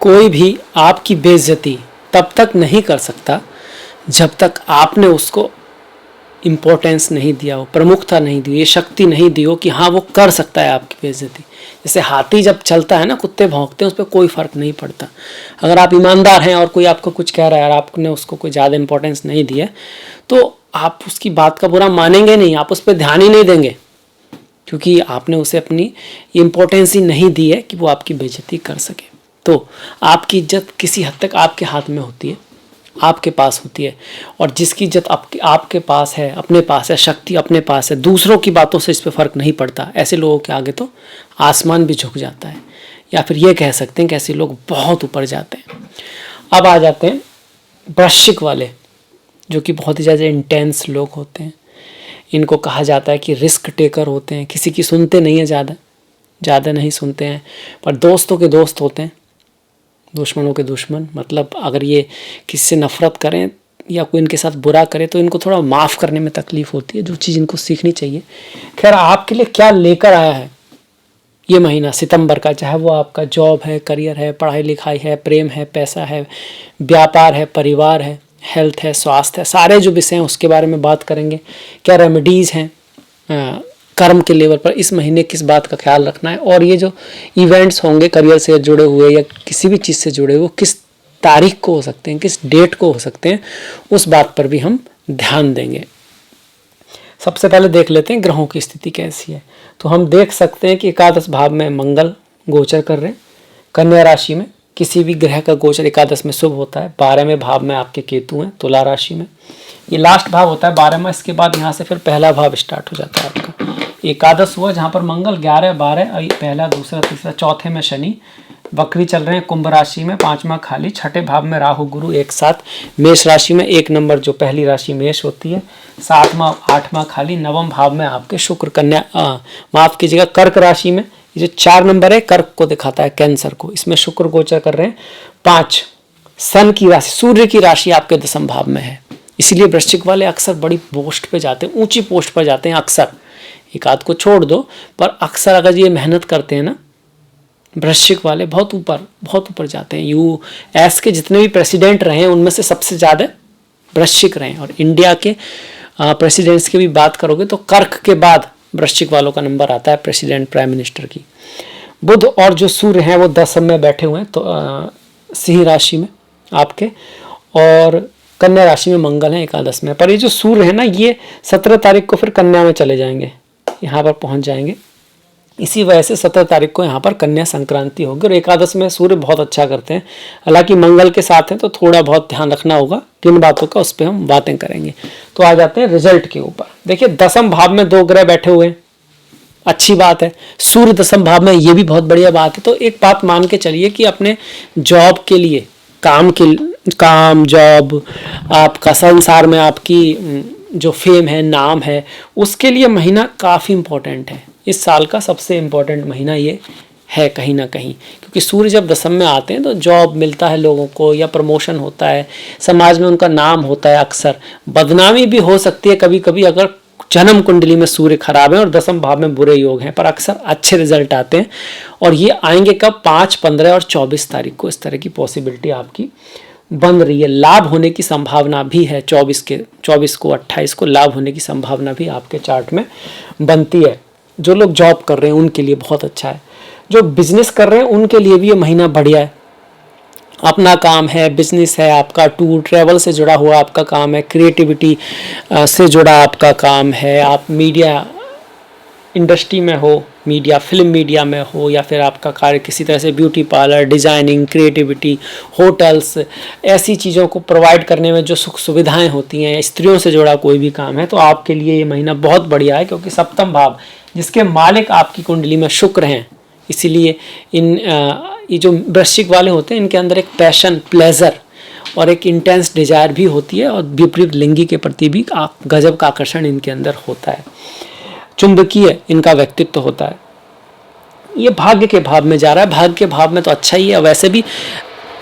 कोई भी आपकी बेइज्जती तब तक नहीं कर सकता जब तक आपने उसको इम्पोर्टेंस नहीं दिया हो, प्रमुखता नहीं दी, ये शक्ति नहीं दी हो कि हाँ वो कर सकता है आपकी बेइज्जती। जैसे हाथी जब चलता है ना, कुत्ते भौंकते हैं, उस पर कोई फ़र्क नहीं पड़ता। अगर आप ईमानदार हैं और कोई आपको कुछ कह रहा है और आपने उसको कोई ज़्यादा इंपॉर्टेंस नहीं दिया तो आप उसकी बात का बुरा मानेंगे नहीं, आप उस पर ध्यान ही नहीं देंगे, क्योंकि आपने उसे अपनी इम्पोर्टेंस ही नहीं दी है कि वो आपकी बेइज्जती कर सके। तो आपकी इज्जत किसी हद तक आपके हाथ में होती है, आपके पास होती है, और जिसकी इज्जत आपके पास है, अपने पास है, शक्ति अपने पास है, दूसरों की बातों से इस पर फ़र्क नहीं पड़ता। ऐसे लोगों के आगे तो आसमान भी झुक जाता है, या फिर ये कह सकते हैं कि ऐसे लोग बहुत ऊपर जाते हैं। अब आ जाते हैं वृश्चिक वाले, जो कि बहुत ही ज़्यादा इंटेंस लोग होते हैं। इनको कहा जाता है कि रिस्क टेकर होते हैं, किसी की सुनते नहीं हैं, ज़्यादा नहीं सुनते हैं, पर दोस्तों के दोस्त होते हैं, दुश्मनों के दुश्मन। मतलब अगर ये किसी से नफ़रत करें या कोई इनके साथ बुरा करे तो इनको थोड़ा माफ़ करने में तकलीफ़ होती है, जो चीज़ इनको सीखनी चाहिए। खैर, आपके लिए क्या लेकर आया है ये महीना सितंबर का, चाहे वो आपका जॉब है, करियर है, पढ़ाई लिखाई है, प्रेम है, पैसा है, व्यापार है, परिवार है, हेल्थ है, स्वास्थ्य है, सारे जो विषय हैं उसके बारे में बात करेंगे। क्या रेमेडीज़ हैं कर्म के लेवल पर, इस महीने किस बात का ख्याल रखना है, और ये जो इवेंट्स होंगे करियर से जुड़े हुए या किसी भी चीज़ से जुड़े हुए, किस तारीख को हो सकते हैं, किस डेट को हो सकते हैं, उस बात पर भी हम ध्यान देंगे। सबसे पहले देख लेते हैं ग्रहों की स्थिति कैसी है। तो हम देख सकते हैं कि एकादश भाव में मंगल गोचर कर रहे हैं, कन्या राशि में। किसी भी ग्रह का गोचर एकादश में शुभ होता है। 12वें भाव में आपके केतु हैं, तुला राशि में। ये लास्ट भाव होता है 12वां, इसके बाद यहाँ से फिर पहला भाव स्टार्ट हो जाता है आपका। एकादश हुआ जहाँ पर मंगल 11, 12, पहला, दूसरा, तीसरा, चौथे में शनि वक्री चल रहे हैं कुंभ राशि में, 5वां खाली। छठे भाव में राहु गुरु एक साथ मेष राशि में, 1 नंबर जो पहली राशि मेष होती है, 7वां 8वां खाली। 9वें भाव में आपके शुक्र कन्या माफ कीजिएगा कर्क राशि में। ये जो 4 नंबर है कर्क को दिखाता है, कैंसर को, इसमें शुक्र गोचर कर रहे हैं। 5 सन की राशि, सूर्य की राशि आपके 10वें भाव में है। इसलिए वृश्चिक वाले अक्सर बड़ी पोस्ट पे जाते हैं, ऊंची पोस्ट पर जाते हैं अक्सर। एक आध को छोड़ दो, पर अक्सर अगर ये मेहनत करते हैं ना, वृश्चिक वाले बहुत ऊपर जाते हैं। यूएस के जितने भी प्रेसिडेंट रहे हैं उनमें से सबसे ज़्यादा वृश्चिक रहे हैं। और इंडिया के प्रेसिडेंट्स की भी बात करोगे तो कर्क के बाद वृश्चिक वालों का नंबर आता है प्रेसिडेंट, प्राइम मिनिस्टर की। बुध और जो सूर्य हैं वो 10 में बैठे हुए हैं, तो सिंह राशि में आपके, और कन्या राशि में मंगल है एकादश में। पर ये जो सूर्य है ना, ये 17 तारीख को फिर कन्या में चले जाएंगे, यहाँ पर पहुँच जाएंगे। इसी वजह से 17 तारीख को यहाँ पर कन्या संक्रांति होगी। और एकादश में सूर्य बहुत अच्छा करते हैं, हालांकि मंगल के साथ हैं तो थोड़ा बहुत ध्यान रखना होगा किन बातों का, उस पर हम बातें करेंगे। तो आ जाते हैं रिजल्ट के ऊपर। देखिए 10वें भाव में 2 ग्रह बैठे हुए हैं, अच्छी बात है। सूर्य 10वें भाव में, ये भी बहुत बढ़िया बात है। तो एक बात मान के चलिए कि अपने जॉब के लिए, काम जॉब, आपका संसार में आपकी जो फेम है, नाम है, उसके लिए महीना काफ़ी इम्पोर्टेंट है। इस साल का सबसे इम्पोर्टेंट महीना ये है कहीं ना कहीं, क्योंकि सूर्य जब 10 में आते हैं तो जॉब मिलता है लोगों को, या प्रमोशन होता है, समाज में उनका नाम होता है। अक्सर बदनामी भी हो सकती है कभी कभी अगर जन्म कुंडली में सूर्य खराब है और 10वें भाव में बुरे योग हैं, पर अक्सर अच्छे रिजल्ट आते हैं। और ये आएंगे कब? 5, 15 और 24 तारीख को। इस तरह की पॉसिबिलिटी आपकी बन रही है। लाभ होने की संभावना भी है। 24 को 28 को लाभ होने की संभावना भी आपके चार्ट में बनती है। जो लोग जॉब कर रहे हैं उनके लिए बहुत अच्छा है, जो बिजनेस कर रहे हैं उनके लिए भी ये महीना बढ़िया है। अपना काम है, बिजनेस है आपका, टूर ट्रैवल से जुड़ा हुआ आपका काम है, क्रिएटिविटी से जुड़ा आपका काम है, आप मीडिया इंडस्ट्री में हो, मीडिया फिल्म मीडिया में हो, या फिर आपका कार्य किसी तरह से beauty parlour, designing, creativity, hotels, ऐसी चीज़ों को प्रोवाइड करने में जो सुख सुविधाएं होती हैं, स्त्रियों से जुड़ा कोई भी काम है, तो आपके लिए ये महीना बहुत बढ़िया है। क्योंकि 7वां भाव जिसके मालिक आपकी कुंडली में शुक्र हैं, इसीलिए ये जो वृश्चिक वाले होते हैं इनके अंदर एक पैशन, प्लेजर और एक इंटेंस डिजायर भी होती है, और विपरीत लिंगी के प्रति भी गजब का आकर्षण इनके अंदर होता है। चुंबकीय इनका व्यक्तित्व होता है। ये भाग्य के भाव में जा रहा है, भाग्य के भाव में तो अच्छा ही है। वैसे भी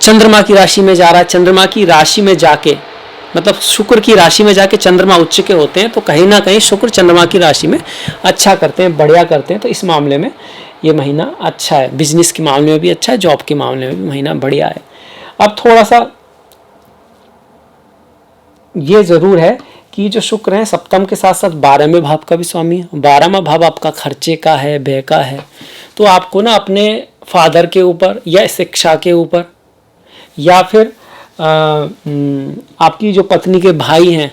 चंद्रमा की राशि में जा रहा है, चंद्रमा की राशि में जाके, मतलब शुक्र की राशि में जाके चंद्रमा उच्च के होते हैं, तो कहीं ना कहीं शुक्र चंद्रमा की राशि में अच्छा करते हैं, बढ़िया करते हैं। तो इस मामले में ये महीना अच्छा है, बिजनेस के मामले में भी अच्छा है, जॉब के मामले में भी महीना बढ़िया है। अब थोड़ा सा ये जरूर है कि जो शुक्र है सप्तम के साथ साथ 12वें भाव का भी स्वामी है। 12वां भाव आपका खर्चे का है, व्यय का है। तो आपको ना अपने फादर के ऊपर या शिक्षा के ऊपर या फिर आपकी जो पत्नी के भाई हैं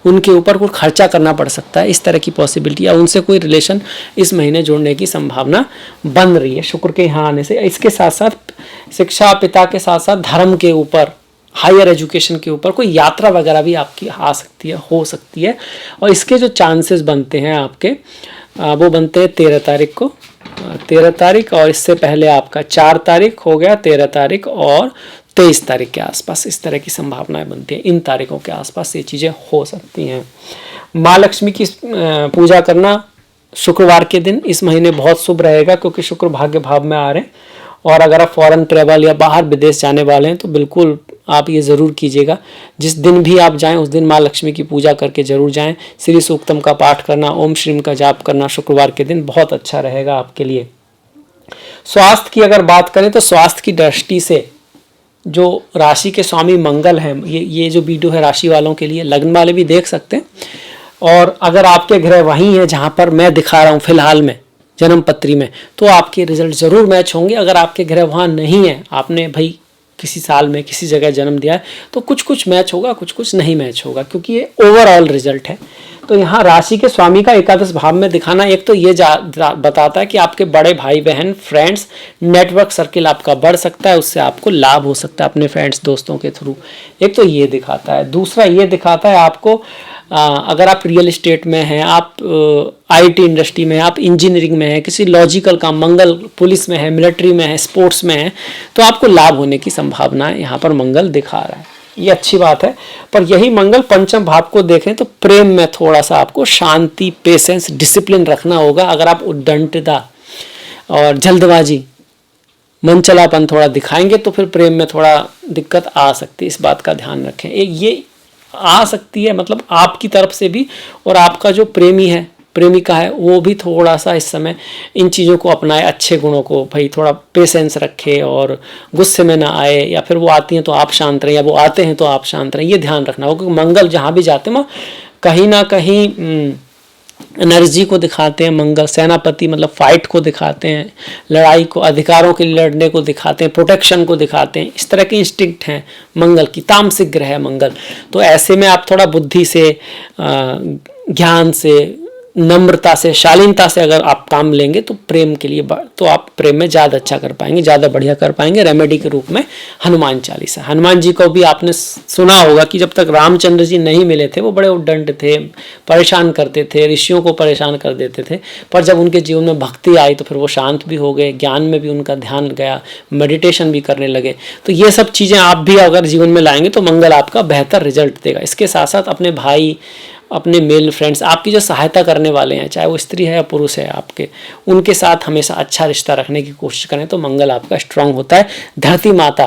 उनके ऊपर कोई खर्चा करना पड़ सकता है, इस तरह की पॉसिबिलिटी, या उनसे कोई रिलेशन इस महीने जोड़ने की संभावना बन रही है शुक्र के यहाँ आने से। इसके साथ साथ शिक्षा, पिता के साथ साथ धर्म के ऊपर, हायर एजुकेशन के ऊपर कोई यात्रा वगैरह भी आपकी आ सकती है, हो सकती है। और इसके जो चांसेस बनते हैं आपके वो बनते हैं 13 तारीख को, 13 तारीख, और इससे पहले आपका 4 तारीख हो गया, 13 तारीख और 23 तारीख के आसपास इस तरह की संभावनाएं बनती हैं। इन तारीखों के आसपास ये चीज़ें हो सकती हैं। माँ लक्ष्मी की पूजा करना शुक्रवार के दिन इस महीने बहुत शुभ रहेगा, क्योंकि शुक्र भाग्य भाव में आ रहे हैं। और अगर आप फॉरेन ट्रेवल या बाहर विदेश जाने वाले हैं तो बिल्कुल आप ये ज़रूर कीजिएगा। जिस दिन भी आप जाएं उस दिन माँ लक्ष्मी की पूजा करके जरूर जाएं। श्री सूक्तम का पाठ करना, ओम श्रीम का जाप करना शुक्रवार के दिन बहुत अच्छा रहेगा आपके लिए। स्वास्थ्य की अगर बात करें तो स्वास्थ्य की दृष्टि से जो राशि के स्वामी मंगल हैं, ये जो वीडियो है राशि वालों के लिए, लग्न वाले भी देख सकते हैं। और अगर आपके ग्रह वहीं हैं जहाँ पर मैं दिखा रहा हूँ फिलहाल में जन्म पत्री में, तो आपके रिजल्ट ज़रूर मैच होंगे। अगर आपके ग्रह वहाँ नहीं है, आपने भाई किसी साल में किसी जगह जन्म दिया है, तो कुछ कुछ मैच होगा, कुछ कुछ नहीं मैच होगा, क्योंकि ये ओवरऑल रिजल्ट है। तो यहाँ राशि के स्वामी का एकादश भाव में दिखाना एक तो ये बताता है कि आपके बड़े भाई बहन, फ्रेंड्स, नेटवर्क सर्किल आपका बढ़ सकता है, उससे आपको लाभ हो सकता है अपने फ्रेंड्स दोस्तों के थ्रू। एक तो ये दिखाता है। दूसरा ये दिखाता है आपको अगर आप रियल इस्टेट में हैं, आप आईटी इंडस्ट्री में, आप इंजीनियरिंग में हैं, किसी लॉजिकल काम, मंगल पुलिस में है, मिलिट्री में है, स्पोर्ट्स में है, तो आपको लाभ होने की संभावना यहाँ पर मंगल दिखा रहा है। ये अच्छी बात है। पर यही मंगल पंचम भाव को देखें तो प्रेम में थोड़ा सा आपको शांति, पेशेंस, डिसिप्लिन रखना होगा। अगर आप उद्दंडता और जल्दबाजी, मनचलापन थोड़ा दिखाएंगे तो फिर प्रेम में थोड़ा दिक्कत आ सकती है, इस बात का ध्यान रखें। ये आ सकती है मतलब आपकी तरफ से भी, और आपका जो प्रेमी है, प्रेमिका है, वो भी थोड़ा सा इस समय इन चीज़ों को अपनाए, अच्छे गुणों को, भाई थोड़ा पेशेंस रखे और गुस्से में ना आए, या फिर वो आती हैं तो आप शांत रहें, या वो आते हैं तो आप शांत रहें, ये ध्यान रखना होगा। क्योंकि मंगल जहाँ भी जाते हैं वहाँ कहीं ना कहीं एनर्जी को दिखाते हैं। मंगल सेनापति मतलब फाइट को दिखाते हैं, लड़ाई को, अधिकारों के लिए लड़ने को दिखाते हैं, प्रोटेक्शन को दिखाते हैं। इस तरह के इंस्टिंक्ट हैं मंगल की, तामसिक ग्रह है मंगल। तो ऐसे में आप थोड़ा बुद्धि से, ज्ञान से, नम्रता से, शालीनता से अगर आप काम लेंगे तो प्रेम के लिए तो आप प्रेम में ज़्यादा अच्छा कर पाएंगे, ज़्यादा बढ़िया कर पाएंगे। रेमेडी के रूप में हनुमान चालीसा, हनुमान जी को भी आपने सुना होगा कि जब तक रामचंद्र जी नहीं मिले थे वो बड़े उद्दंड थे, परेशान करते थे, ऋषियों को परेशान कर देते थे। पर जब उनके जीवन में भक्ति आई तो फिर वो शांत भी हो गए, ज्ञान में भी उनका ध्यान गया, मेडिटेशन भी करने लगे। तो ये सब चीज़ें आप भी अगर जीवन में लाएंगे तो मंगल आपका बेहतर रिजल्ट देगा। इसके साथ साथ अपने भाई, अपने मेल फ्रेंड्स, आपकी जो सहायता करने वाले हैं, चाहे वो स्त्री है या पुरुष है आपके, उनके साथ हमेशा अच्छा रिश्ता रखने की कोशिश करें तो मंगल आपका स्ट्रांग होता है। धरती माता,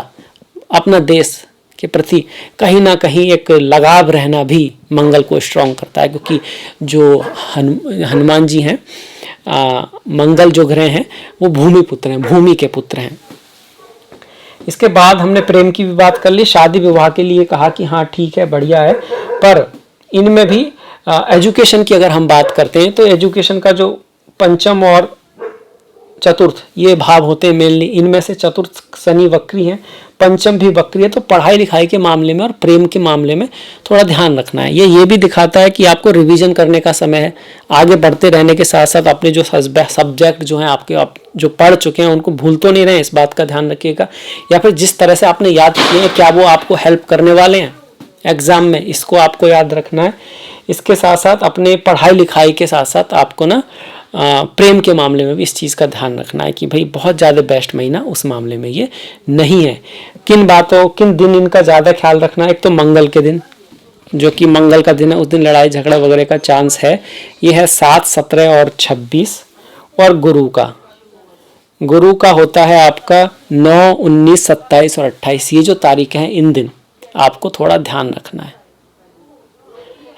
अपना देश के प्रति कहीं ना कहीं एक लगाव रहना भी मंगल को स्ट्रांग करता है, क्योंकि जो हनुमान जी हैं, मंगल जो ग्रह हैं वो भूमि पुत्र हैं, भूमि के पुत्र हैं। इसके बाद हमने प्रेम की भी बात कर ली। शादी विवाह के लिए कहा कि हाँ ठीक है, बढ़िया है। पर इनमें भी एजुकेशन की अगर हम बात करते हैं तो एजुकेशन का जो पंचम और चतुर्थ ये भाव होते हैं मेनली, इनमें से चतुर्थ शनि वक्री है, पंचम भी वक्री है। तो पढ़ाई लिखाई के मामले में और प्रेम के मामले में थोड़ा ध्यान रखना है। ये भी दिखाता है कि आपको रिवीजन करने का समय है। आगे बढ़ते रहने के साथ साथ अपने जो सब्जेक्ट जो हैं आपके, आप जो पढ़ चुके हैं उनको भूल तो नहीं रहे, इस बात का ध्यान रखिएगा। या फिर जिस तरह से आपने याद किए हैं क्या वो आपको हेल्प करने वाले हैं एग्जाम में, इसको आपको याद रखना है। इसके साथ साथ अपने पढ़ाई लिखाई के साथ साथ आपको ना प्रेम के मामले में भी इस चीज़ का ध्यान रखना है कि भाई बहुत ज़्यादा बेस्ट महीना उस मामले में ये नहीं है। किन दिन इनका ज़्यादा ख्याल रखना है? एक तो मंगल के दिन, जो कि मंगल का दिन है, उस दिन लड़ाई झगड़ा वगैरह का चांस है। ये है 7, 17 और 26। और गुरु का होता है आपका 9, 19, 27 और 28। ये जो तारीखें हैं इन दिन आपको थोड़ा ध्यान रखना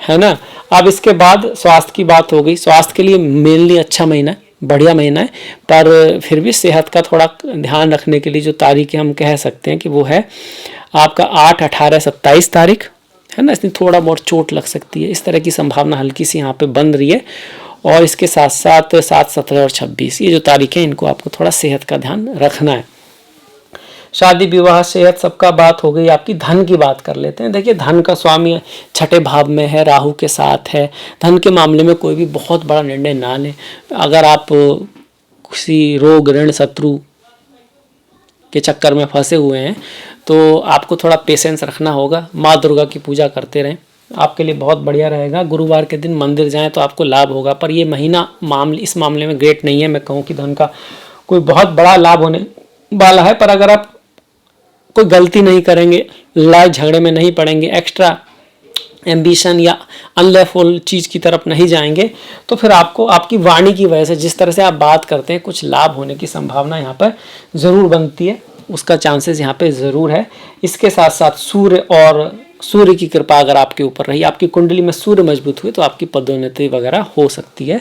है ना। अब इसके बाद स्वास्थ्य की बात हो गई। स्वास्थ्य के लिए मेनली अच्छा महीना है, बढ़िया महीना है, पर फिर भी सेहत का थोड़ा ध्यान रखने के लिए जो तारीखें हम कह सकते हैं कि वो है आपका 8, 18, 27 तारीख है ना। इसमें थोड़ा बहुत चोट लग सकती है, इस तरह की संभावना हल्की सी यहाँ पे बन रही है। और इसके साथ साथ 7, 17 और 26 ये जो तारीखें इनको आपको थोड़ा सेहत का ध्यान रखना है। शादी विवाह सेहत सबका बात हो गई। आपकी धन की बात कर लेते हैं। देखिए धन का स्वामी छठे भाव में है, राहु के साथ है। धन के मामले में कोई भी बहुत बड़ा निर्णय ना लें। अगर आप किसी रोग, ऋण, शत्रु के चक्कर में फंसे हुए हैं तो आपको थोड़ा पेशेंस रखना होगा। माँ दुर्गा की पूजा करते रहें, आपके लिए बहुत बढ़िया रहेगा। गुरुवार के दिन मंदिर जाएं तो आपको लाभ होगा। पर ये महीना इस मामले में ग्रेट नहीं है। मैं कहूँ कि धन का कोई बहुत बड़ा लाभ होने वाला है, पर अगर आप कोई गलती नहीं करेंगे, लड़ाई झगड़े में नहीं पड़ेंगे, एक्स्ट्रा एम्बिशन या अनलेफुल चीज़ की तरफ नहीं जाएंगे, तो फिर आपको आपकी वाणी की वजह से, जिस तरह से आप बात करते हैं, कुछ लाभ होने की संभावना यहाँ पर ज़रूर बनती है। उसका चांसेस यहाँ पे ज़रूर है। इसके साथ साथ सूर्य की कृपा अगर आपके ऊपर रही, आपकी कुंडली में सूर्य मजबूत हुए, तो आपकी पदोन्नति वगैरह हो सकती है।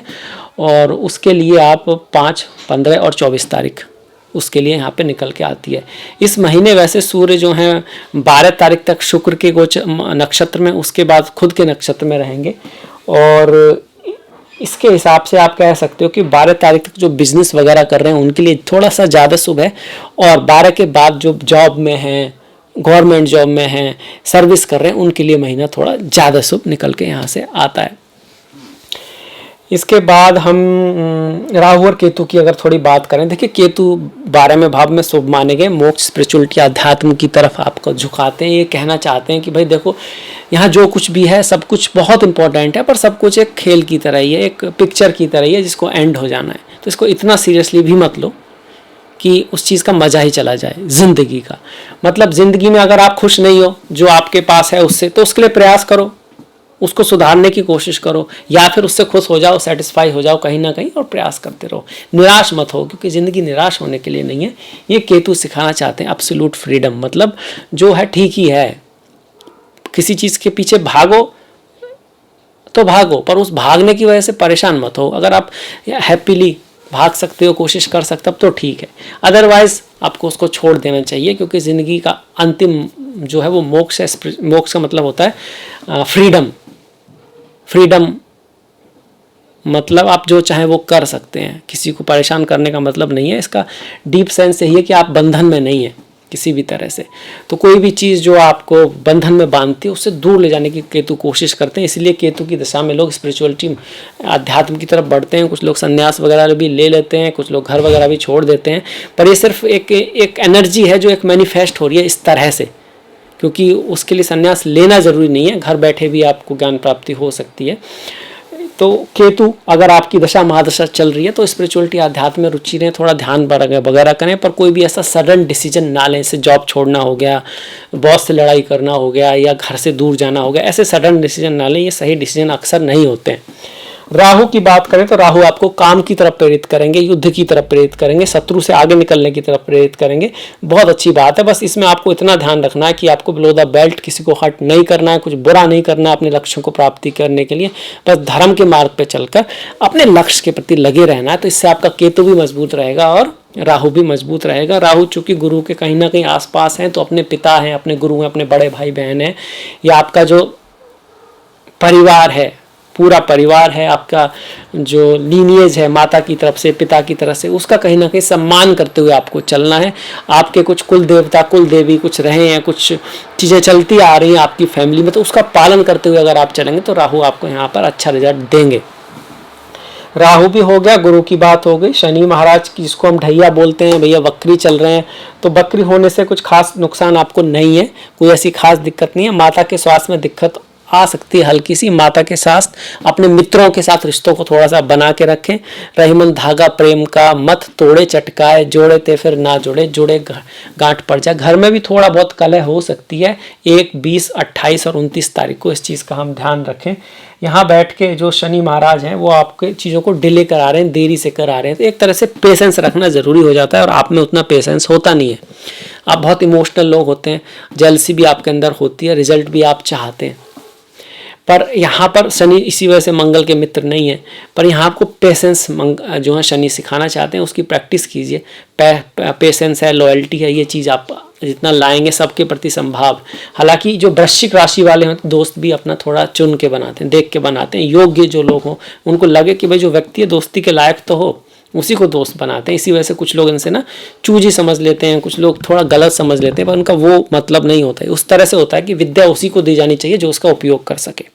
और उसके लिए आप 5, 15 और 24 तारीख उसके लिए यहाँ पे निकल के आती है। इस महीने वैसे सूर्य जो हैं 12 तारीख तक शुक्र के नक्षत्र में, उसके बाद खुद के नक्षत्र में रहेंगे। और इसके हिसाब से आप कह सकते हो कि 12 तारीख तक जो बिजनेस वगैरह कर रहे हैं उनके लिए थोड़ा सा ज़्यादा शुभ है। और 12 के बाद जो जॉब में हैं, गवर्नमेंट जॉब में हैं, सर्विस कर रहे हैं, उनके लिए महीना थोड़ा ज़्यादा शुभ निकल के यहाँ से आता है। इसके बाद हम राहु और केतु की अगर थोड़ी बात करें। देखिए केतु 12वें भाव में शुभ माने गए, मोक्ष, स्पिरिचुअलिटी, अध्यात्म की तरफ आपको झुकाते हैं। ये कहना चाहते हैं कि भाई देखो यहाँ जो कुछ भी है सब कुछ बहुत इंपॉर्टेंट है, पर सब कुछ एक खेल की तरह ही है, एक पिक्चर की तरह ही है जिसको एंड हो जाना है। तो इसको इतना सीरियसली भी मत लो कि उस चीज़ का मज़ा ही चला जाए ज़िंदगी का। मतलब ज़िंदगी में अगर आप खुश नहीं हो जो आपके पास है उससे, तो उसके लिए प्रयास करो, उसको सुधारने की कोशिश करो, या फिर उससे खुश हो जाओ, सेटिस्फाई हो जाओ कहीं ना कहीं, और प्रयास करते रहो। निराश मत हो, क्योंकि ज़िंदगी निराश होने के लिए नहीं है। ये केतु सिखाना चाहते हैं एब्सोल्यूट फ्रीडम, मतलब जो है ठीक ही है। किसी चीज़ के पीछे भागो तो भागो, पर उस भागने की वजह से परेशान मत हो। अगर आप हैप्पीली भाग सकते हो, कोशिश कर सकते हो तो ठीक है, अदरवाइज आपको उसको छोड़ देना चाहिए। क्योंकि ज़िंदगी का अंतिम जो है वो मोक्ष है। मोक्ष का मतलब होता है फ्रीडम। फ्रीडम मतलब आप जो चाहें वो कर सकते हैं, किसी को परेशान करने का मतलब नहीं है। इसका डीप सेंस यही है कि आप बंधन में नहीं है किसी भी तरह से। तो कोई भी चीज़ जो आपको बंधन में बांधती है उससे दूर ले जाने की केतु कोशिश करते हैं। इसलिए केतु की दशा में लोग स्पिरिचुअलिटी, अध्यात्म की तरफ बढ़ते हैं। कुछ लोग संन्यास वगैरह भी ले लेते हैं, कुछ लोग घर वगैरह भी छोड़ देते हैं। पर ये सिर्फ एक एनर्जी है जो एक मैनिफेस्ट हो रही है इस तरह से, क्योंकि उसके लिए संन्यास लेना ज़रूरी नहीं है, घर बैठे भी आपको ज्ञान प्राप्ति हो सकती है। तो केतु अगर आपकी दशा महादशा चल रही है तो स्पिरिचुअलिटी, अध्यात्म में रुचि रहें, थोड़ा ध्यान वगैरह करें, पर कोई भी ऐसा सडन डिसीजन ना लें। जैसे जॉब छोड़ना हो गया, बॉस से लड़ाई करना हो गया, या घर से दूर जाना हो गया, ऐसे सडन डिसीजन ना लें। ये सही डिसीजन अक्सर नहीं होते हैं। राहु की बात करें तो राहु आपको काम की तरफ प्रेरित करेंगे, युद्ध की तरफ प्रेरित करेंगे, शत्रु से आगे निकलने की तरफ प्रेरित करेंगे। बहुत अच्छी बात है। बस इसमें आपको इतना ध्यान रखना है कि आपको बिलो द बेल्ट किसी को हर्ट नहीं करना है, कुछ बुरा नहीं करना है अपने लक्ष्यों को प्राप्ति करने के लिए। बस धर्म के मार्ग पर चलकर अपने लक्ष्य के प्रति लगे रहना है। तो इससे आपका केतु भी मजबूत रहेगा और राहु भी मजबूत रहेगा। राहु चूंकि गुरु के कहीं ना कहीं आसपास हैं, तो अपने पिता हैं, अपने गुरु हैं, अपने बड़े भाई बहन हैं, या आपका जो परिवार है, पूरा परिवार है, आपका जो लीनिएज है माता की तरफ से, पिता की तरफ से, उसका कहीं ना कहीं सम्मान करते हुए आपको चलना है। आपके कुछ कुल देवता, कुल देवी कुछ रहे हैं, कुछ चीज़ें चलती आ रही हैं आपकी फैमिली में, तो उसका पालन करते हुए अगर आप चलेंगे तो राहु आपको यहाँ पर अच्छा रिजल्ट देंगे। राहु भी हो गया, गुरु की बात हो गई। शनि महाराज जिसको हम ढैया बोलते हैं, भैया वक्री चल रहे हैं, तो वक्री होने से कुछ खास नुकसान आपको नहीं है, कोई ऐसी खास दिक्कत नहीं है। माता के स्वास्थ्य में दिक्कत आ सकती है हल्की सी। माता के साथ, अपने मित्रों के साथ रिश्तों को थोड़ा सा बना के रखें। रहीमन धागा प्रेम का मत तोड़े चटकाए, जोड़े ते फिर ना जोड़े, जोड़े गांठ पड़ जाए। घर में भी थोड़ा बहुत कलह हो सकती है। 1, 20, 28 और 29 तारीख को इस चीज़ का हम ध्यान रखें। यहाँ बैठ के जो शनि महाराज हैं वो आपके चीज़ों को डिले करा रहे हैं, देरी से करा रहे हैं, तो एक तरह से पेशेंस रखना ज़रूरी हो जाता है, और आप में उतना पेशेंस होता नहीं है। आप बहुत इमोशनल लोग होते हैं, जेलसी भी आपके अंदर होती है, रिजल्ट भी आप चाहते हैं। पर यहाँ पर शनि इसी वजह से मंगल के मित्र नहीं है, पर यहाँ आपको पेशेंस जो है शनि सिखाना चाहते हैं, उसकी प्रैक्टिस कीजिए। पेशेंस है, लॉयल्टी है, ये चीज़ आप जितना लाएंगे सबके प्रति संभाव। हालांकि जो वृश्चिक राशि वाले हैं दोस्त भी अपना थोड़ा चुन के बनाते हैं, देख के बनाते हैं, योग्य जो लोग हों उनको लगे कि भाई जो व्यक्ति है दोस्ती के लायक तो हो, उसी को दोस्त बनाते हैं। इसी वजह से कुछ लोग इनसे ना चूजी समझ लेते हैं, कुछ लोग थोड़ा गलत समझ लेते हैं, पर उनका वो मतलब नहीं होता है। उस तरह से होता है कि विद्या उसी को दी जानी चाहिए जो उसका उपयोग कर सके।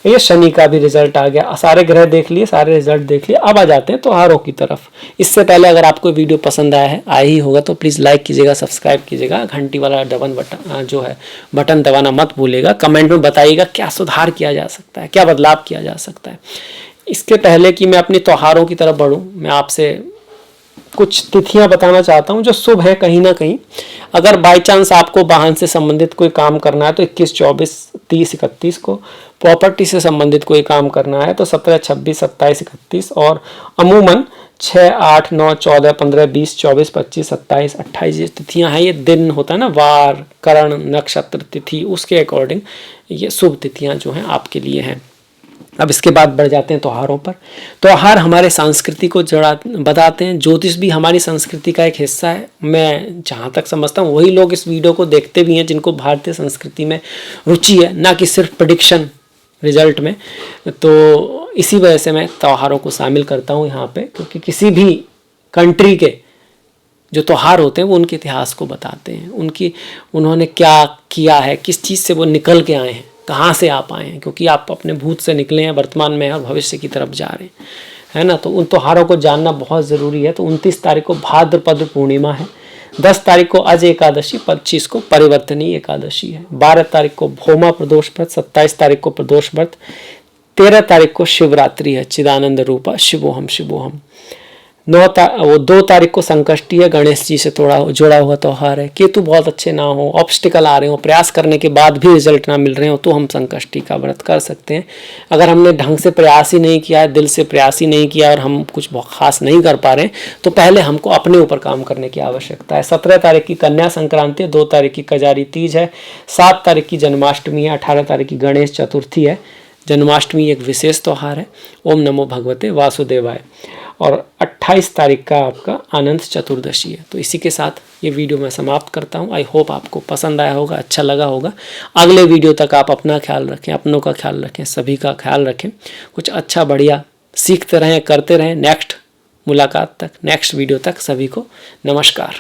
ये शनि का भी रिजल्ट आ गया, सारे ग्रह देख लिए, सारे रिजल्ट देख लिए। अब आ जाते हैं त्योहारों की तरफ। इससे पहले अगर आपको वीडियो पसंद आया ही होगा तो प्लीज़ लाइक कीजिएगा, सब्सक्राइब कीजिएगा, घंटी वाला बटन दबाना मत भूलिएगा। कमेंट में बताइएगा क्या सुधार किया जा सकता है, क्या बदलाव किया जा सकता है। इसके पहले कि मैं अपनी त्योहारों की तरफ बढ़ूँ, मैं आपसे कुछ तिथियां बताना चाहता हूं जो शुभ है कहीं ना कहीं। अगर बाई चांस आपको वाहन से संबंधित कोई काम करना है तो 21, 24, 30, 31 को। प्रॉपर्टी से संबंधित कोई काम करना है तो 17, 26, 27, 31। और अमूमन 6, 8, 9, 14, 15, 20, 24, 25, 27, 28 ये तिथियां हैं। ये दिन होता है ना, वार, करण, नक्षत्र, तिथि, उसके अकॉर्डिंग ये शुभ तिथियां जो हैं आपके लिए हैं। अब इसके बाद बढ़ जाते हैं त्योहारों पर। त्योहार हमारे संस्कृति को बताते हैं। ज्योतिष भी हमारी संस्कृति का एक हिस्सा है। मैं जहाँ तक समझता हूँ वही लोग इस वीडियो को देखते भी हैं जिनको भारतीय संस्कृति में रुचि है, ना कि सिर्फ प्रेडिक्शन रिजल्ट में। तो इसी वजह से मैं त्योहारों को शामिल करता हूँ यहाँ पे, क्योंकि किसी भी कंट्री के जो त्योहार होते हैं वो उनके इतिहास को बताते हैं, उन्होंने क्या किया है, किस चीज़ से वो निकल के आए हैं, कहाँ से आप आए हैं, क्योंकि आप अपने भूत से निकले हैं, वर्तमान में और भविष्य की तरफ जा रहे हैं, है ना। तो उन त्योहारों को जानना बहुत ज़रूरी है। तो 29 तारीख को भाद्रपद पूर्णिमा है, 10 तारीख को अज एकादशी, 25 को परिवर्तनीय एकादशी है, 12 तारीख को भौमा प्रदोष व्रत, 27 तारीख को प्रदोष व्रत, 13 तारीख को शिवरात्रि है, चिदानंद रूपा शिवोहम शिवोहम। 2 तारीख को संकष्टी है, गणेश जी से थोड़ा जुड़ा हुआ त्यौहार है। केतु बहुत अच्छे ना हो, ऑब्स्टिकल आ रहे हो, प्रयास करने के बाद भी रिजल्ट ना मिल रहे हो, तो हम संकष्टी का व्रत कर सकते हैं। अगर हमने ढंग से प्रयास ही नहीं किया है, दिल से प्रयास ही नहीं किया और हम कुछ बहुत खास नहीं कर पा रहे हैं, तो पहले हमको अपने ऊपर काम करने की आवश्यकता है। 17 तारीख की कन्या संक्रांति है, 2 तारीख की कजारी तीज है, 7 तारीख की जन्माष्टमी है, 18 तारीख की गणेश चतुर्थी है। जन्माष्टमी एक विशेष त्यौहार है। ओम नमो भगवते वासुदेवाय। और 28 तारीख का आपका अनंत चतुर्दशी है। तो इसी के साथ ये वीडियो मैं समाप्त करता हूँ। आई होप आपको पसंद आया होगा, अच्छा लगा होगा। अगले वीडियो तक आप अपना ख्याल रखें, अपनों का ख्याल रखें, सभी का ख्याल रखें। कुछ अच्छा बढ़िया सीखते रहें, करते रहें। नेक्स्ट मुलाकात तक, नेक्स्ट वीडियो तक सभी को नमस्कार।